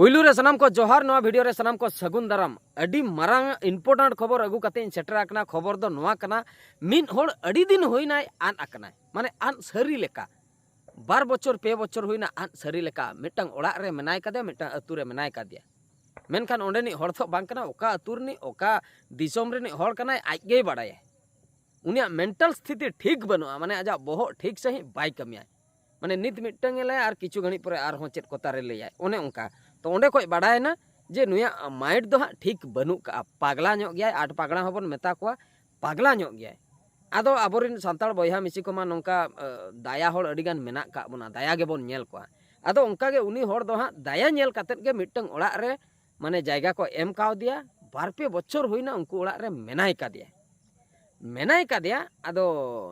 पुलू रे सनाम को जोहार नवा वीडियो रे सनाम को सगुन दाराम अडी मारांग इम्पोर्टेंट खबर अगू कते सेटर आकना खबर दो नवा कना मिन होड़ अडी दिन होइनाय आन आकनाय माने आन सरी लेका 12 बछर 2 बछर होइना आन सरी लेका मिटंग ओड़ा रे मेनाय कादे मिटंग अतु रे मेनाय कादिया मेनखान ओंडेनी होड़ तो बांग कना ओका अतु रनी ओका दिसोम रेनी होड़ कनाय आजगे बाड़ाय उनिया मेंटल स्थिति ठीक बनुआ माने आजा बोहो ठीक सही बाय कमिया माने नित मिटंग ले आर किछु घणी परे आर हो चेत कोतारे लेयाय ओने ओंका तो ओंडे कोई बाड़ायना जे नुया माइंड दो हाँ ठीक बनू का पागला ᱧᱚᱜ गया आठ पागला हबन मेता को पागला ᱧᱚᱜ गया आदो आबोरिन सांताल बयहा मिसी को मा नोंका दाया होड़ अडिगान मेना का बना दाया गे बोन नेल को आदो ओंका गे उनी होड़ दो हाँ दाया नेल कातेत गे मिटंग ओड़ा रे माने जायगा को एम काव दिया 2-3 बछर होइना उनको ओड़ा रे मेनाय का दिया आदो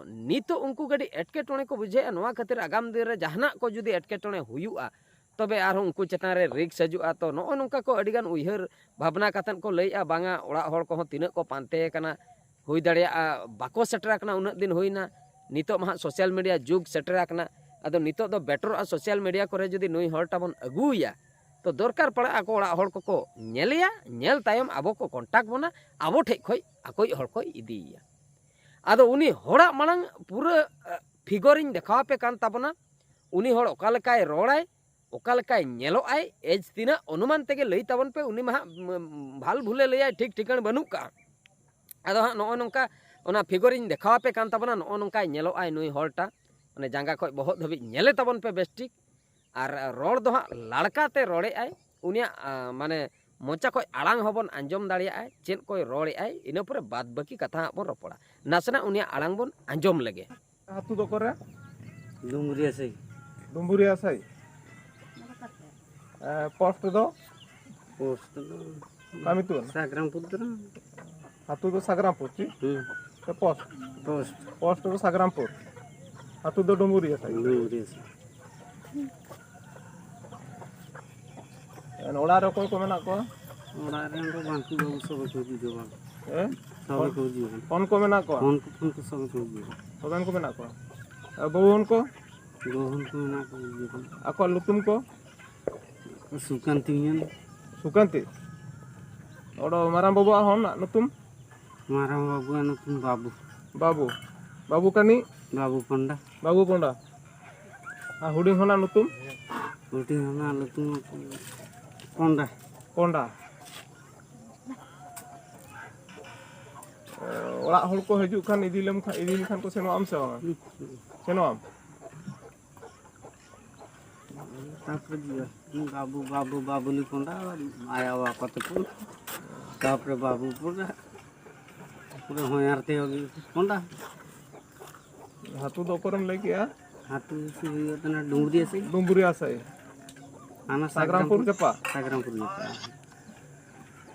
नितो उनको गडी एटकेटोणे को बुझे नोवा खातिर आगाम दिन रे जहाना को जुदी एटकेटोणे हुयुआ तबे आरो उनको चेतान रे रिक्स हजुआ तो नो नोंका को अडिगान उयहर भावना कातन को लैया बांगा ओड़ा होड़ को तिना को पांते कना हुई दाड़िया बाको सेटर कना उना दिन होइना नितो मा सोशल मीडिया जुग सेटर कना आदो नितो दो बेटर सोशल मीडिया करे जदी नुई होड़ टाबन अगुया तो दरकार पड़ा आको ओड़ा होड़ को नेलिया नेल तायम आबो को कांटेक्ट बना आबो ठे खय आकोई होड़ को इदिया आदो उनी होड़ा मांग पूरा फिगरिंग देखाव पे कान ताबना उनी होड़ ओका लेकाय रोड़ाय ओका लेकाय नेलो आय एज तिना अनुमान तेगे लई ताबन पे उनी मा भाल भूले लैया ठीक ठिकान बनू का आदो हाँ नो नोंका ओना फिगरिंग देखाव पे कान ताबना नो नोंका नेलो आय नुई होड़टा माने जांगा खय बहुत धबी नेले ताबन पे बेस्टिक आर रोड़ दो हाँ लड़काते रोड़े आय उनिया माने मोचा कोई आड़ांग हबन आंजम दाड़िया आय चेन कोई रोड़े आय इना परे बाद बाकी कथा बन रपड़ा नासना उनिया आड़ांग बन आंजम लगे हातु दो करे डुम्बुरिया सही पोस्ट दो kami tu Sagrampur tu hatu do Sagrampur ti te post do Sagrampur hatu do Dumburia sai en ola ro ko mena ko orang yang tu bangku bagus sebab tu juga bang. Sebab tu juga. kon ko mena ko Pon tu sebab tu juga. hoban ko mena ko bawon ko Gohon tu nak juga. ako lutum ko Sukantinya, Sukanti odo marang babu ahon nak lutum marah babu anu pun babu kani babu ponda huding hona lutum Udah mana lu tu ponda. Orak hol ko hajuk kan idilem kan ko seno am se bang seno am Tapre dia, babu ni ponda ayah apa tu pun. Tapre babu pun pura hoyar te hogi ponda. hatu do koram lagi ya Hatu si tena Dumburia sai Ana Sagrampur ke pa Sagrampur ni pa.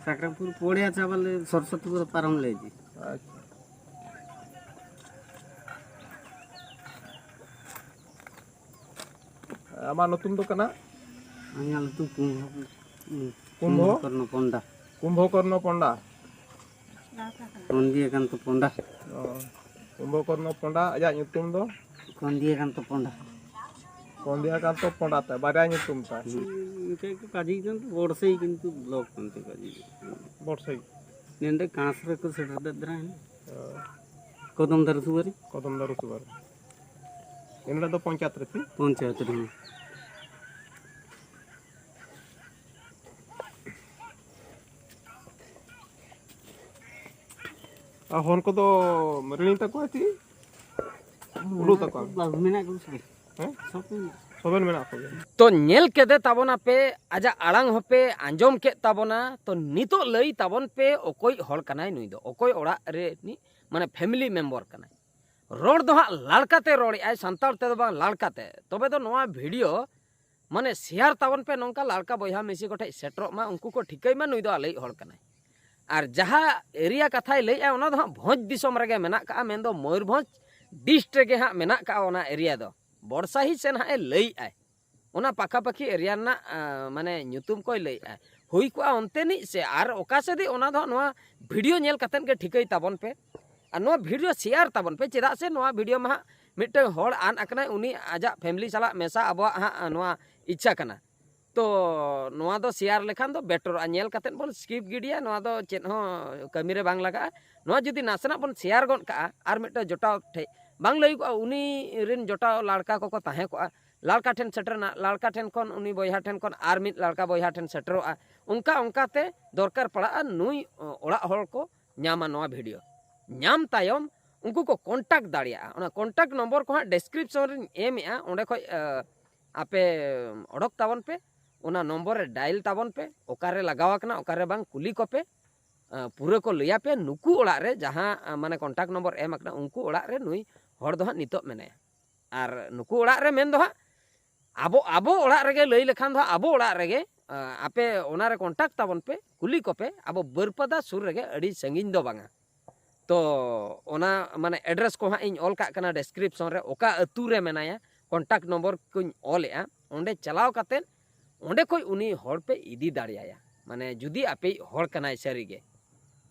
Sagrampur pode acha bale Saraswatipur param leji. ama lutum do kana Anyal tu Kumbho Karno ponda. Kondi kan tu ponda. Kumbho Karno ponda aja nyutum do Kondi kan tu ponda. kondia kan to ponda ta baria nyutum ta Kayak kaji kan tu borsai kan tu blok kan tu kaji. borsai Nende kansre ko sedar dadra ni. Kodam dar suari. kodam daru subar inra do panchayat re ti Panchayat ni. hon ko do rini ta ko ti ulu ta ko Bagus mina ko sih. soben mena ko तो nail केदे ताबोना पे आजा आड़ांग होपे आंजम के ताबोना तो नितो लई ताबोन पे ओकोई होड़ कनाय नुई दो ओकोई ओड़ा रे नि माने फैमिली मेंबर कनाय रोड दो हा लड़काते रोड़ी आय संताल ते दो बा लड़काते तबे तो नोआ वीडियो माने शेयर ताबोन पे नोंका लड़का बयहा मिसी कोठे सेटरो मा उनको को ठिकई मा नुई दो लई होड़ कनाय आर जहा एरिया कथाय लई आ ओना दो हा भोज दिसोम रेगे मेना का मेन दो मयूरभंज डिस्ट्रिक्ट गे हा मेना का ओना एरिया दो बरसाही सेन हा लई आय ओना पाखापाखी एरिया ना माने ᱧᱩᱛᱩᱢ कोई लई आय हुई को अंतेनी से आर ओका सेदी ओना दो नोआ वीडियो नेल कतन के ठिकई ताबन पे आ नोआ वीडियो शेयर ताबन पे चेदा से नोआ वीडियो मा मिटन होड़ आन अकना उनी आजा फैमिली साला मेसा अबवा हा नोआ इच्छा कना तो नोआ दो शेयर लेखान दो बेटर नेल कातेन बोन स्किप गिडिया नोआ दो चेत हो कमी रे बांग लगा नोआ जुदी नासना बोन शेयर गन का आर मिटे जोटाव ठे बांग लई को उनी रिन जोटाव लड़का को ताहे को लड़का ठेन सेटरना लड़का ठेन कोन उनी बोयहा ठेन कोन आर मिट लड़का बोयहा ठेन सेटरोआ उनका उनकाते दरकार पड़ा नुई ओड़ा हर को ᱧᱟᱢᱟ नोआ वीडियो ᱧᱟᱢ तायम उनको को कॉन्टैक्ट दाड़िया ओना कॉन्टैक्ट नंबर को डिस्क्रिप्शन रे एमया ओंडे खय आपे ओडक ताबन पे ओना नंबर रे डायल ताबन पे ओकारे लगावा कना ओकारे बांग कुली को पे पूरा को लिया पे नुकु ओड़ा रे जहां माने कॉन्टैक्ट नंबर एम akna उनको ओड़ा रे नुई हर दो नितो मेने आर नुकु ओड़ा रे मेन दो आबो आबो ओड़ा रेगे लई लेखान दो आबो ओड़ा रेगे आपे ओना रे कॉन्टैक्ट ताबन पे कुली को पे आबो बरपदा सुर रेगे अड़ी संगिन दो बांगा तो ओना माने एड्रेस को इन ऑल का कना डिस्क्रिप्शन रे ओका अतु रे मेनाया कॉन्टैक्ट नंबर को ऑलया ओंडे चलाव कातेन ओंडे कोई उनी हर पे इदी दाड़िया माने जुदी आपे हर कनाय सरीगे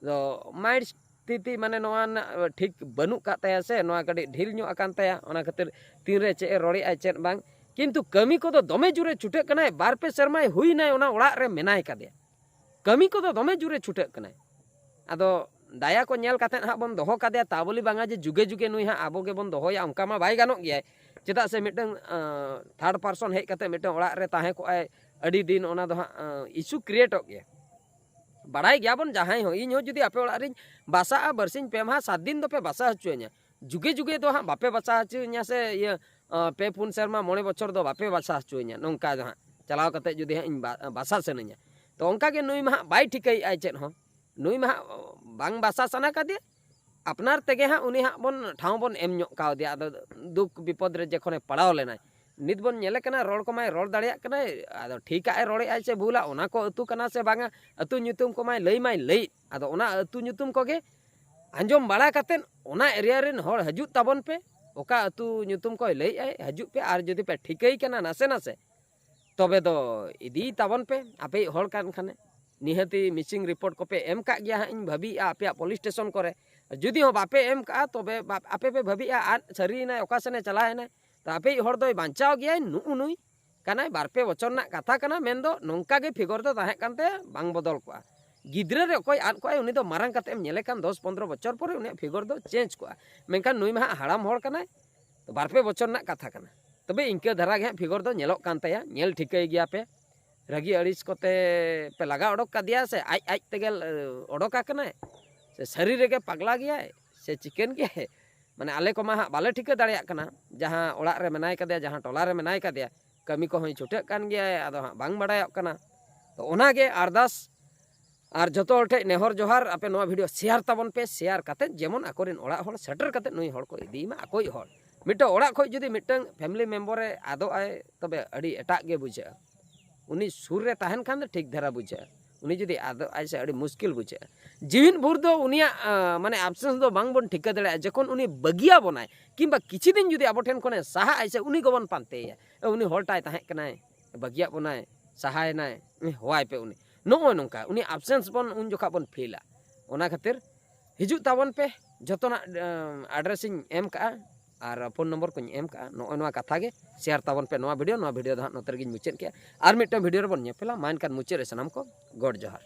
तो माइंड स्थिति माने नोआ ठीक बनु का तया से नोआ कडी ढिल ᱧᱚᱜ akan तया ओना खातिर तीन रे चे रोड़ी आय चेन बांग किंतु कमी को दमे जुरे छुटे कनाय बार पे शर्माय हुई नाय ओना ओड़ा रे मेनाय कादे कमी को दमे जुरे छुटे कनाय आदो दाया को नेल काते हा बन दोहो कादे ताबली बांगा जे जुगे जुगे नुई हा आबो गे बन दोहोया उनका मा बाय गानो गया चेदा से मिटन थर्ड पर्सन हेज काते मिटन ओड़ा रे ताहे को आय अडी दिन ओना दो इशू क्रिएट हो गया बड़ाई गया बन जहां हो इन हो जुदी आपे ओड़ा रे बासा बरसिन पे मा 7 दिन दो पे बासा हचुया जुगे जुगे दो हा बापे बासा हचुया से ये पे पुन शर्मा मोणे बछर दो बापे बासा हचुया नोंका दो हा चलाव काते जुदी इन बासा सनया तो उनका के नुई मा बाय ठिकई आय चेन हो नुई मा बांग बासा सना कादे अपनार तेगे हा उनी हा बन ठाव बन एम ᱧᱚᱜ काव दिया दुख विपद रे जखने पड़ाव लेना नित बन नेले कना रोड को माय रोड दाड़िया कना आदो ठीक आय रोड़े आय से भूला ओना को अतु कना से बांगा अतु ᱧᱩᱛᱩᱢ को माय लई आदो ओना अतु ᱧᱩᱛᱩᱢ को गे आंजोम बाड़ा कातेन ओना एरिया रेन हर हजू ताबन पे ओका अतु ᱧᱩᱛᱩᱢ को लई आय हजू पे आर जदी पे ठिकई कना नासे नासे तबे दो इदी ताबन पे आपे हर कान खाने निहती मिसिंग रिपोर्ट को पे एम का गया इन भाभी आपे पुलिस स्टेशन करे जुदी हो बापे एम का तबे आपे पे भाभी आ सरी ना ओकासने चलाए ना तो आपे हर दो बांचाव गया नु नुई काना बारपे बचर ना कथा कना मेन दो नोंका गे फिगर दो ताहे कानते बांग बदल को गिद्रे रे कोई आन कोई उनी दो मारंग काते नेले कान 10-15 बचर पर उनी फिगर दो चेंज को मेनकान नुई मा हाड़ाम हर काना तो बारपे बचर ना कथा कना तबे इनके धरा गे फिगर दो नेलो कान तया नेल ठिकई गया पे रगी अड़िस कोते पे लगा ओडक का दिया से आज आज तेगे ओडका कना से शरीर रे पगला गया से चिकन गया माने आले को मा बाले ठिका दाड़िया कना जहां ओड़ा रे मेनाय कदे जहां टोला रे मेनाय कदे कमी को होई छुटे कान गया आदो बांग बड़ाय कना तो ओना गे अरदास आर जतो हर ठे नेहर जोहार आपे नोआ वीडियो शेयर ताबन पे शेयर काते जेमन आकोरिन ओड़ा हर सेटर काते नुई हर को इदी मा आकोई हर मिटो ओड़ा खोय जुदी मिटन फैमिली मेंबर रे आदो आय तबे अड़ी एटा गे बुझे उनी सुर रे ताहन खान ठीक धरा बुझे उनी जुदी आदो आय से अड़ी मुश्किल बुझे जीवन भर दो उनिया माने एब्सेंस दो बांग बन ठिका दड़े जखन उनी बगिया बनाय किंबा किछि दिन जुदी आबो ठेन कोने साहा आय से उनी गबन पानते उनी हरटाय ताहे कनाय बगिया बनाय सहाय नाय होवाय पे उनी नो नोंका उनी एब्सेंस बन उन जोखा बन फीला ओना खातिर हिजु ताबन पे जतोना एड्रेसिंग एम का और फोन नंबर को एम का नो कथा गे शेयर ताबन पे नो वीडियो दो नोतर गिन मुचेद के आर मिटन वीडियो रे बन नेपेला मान कान मुचे रे सनम को गॉड जोहार।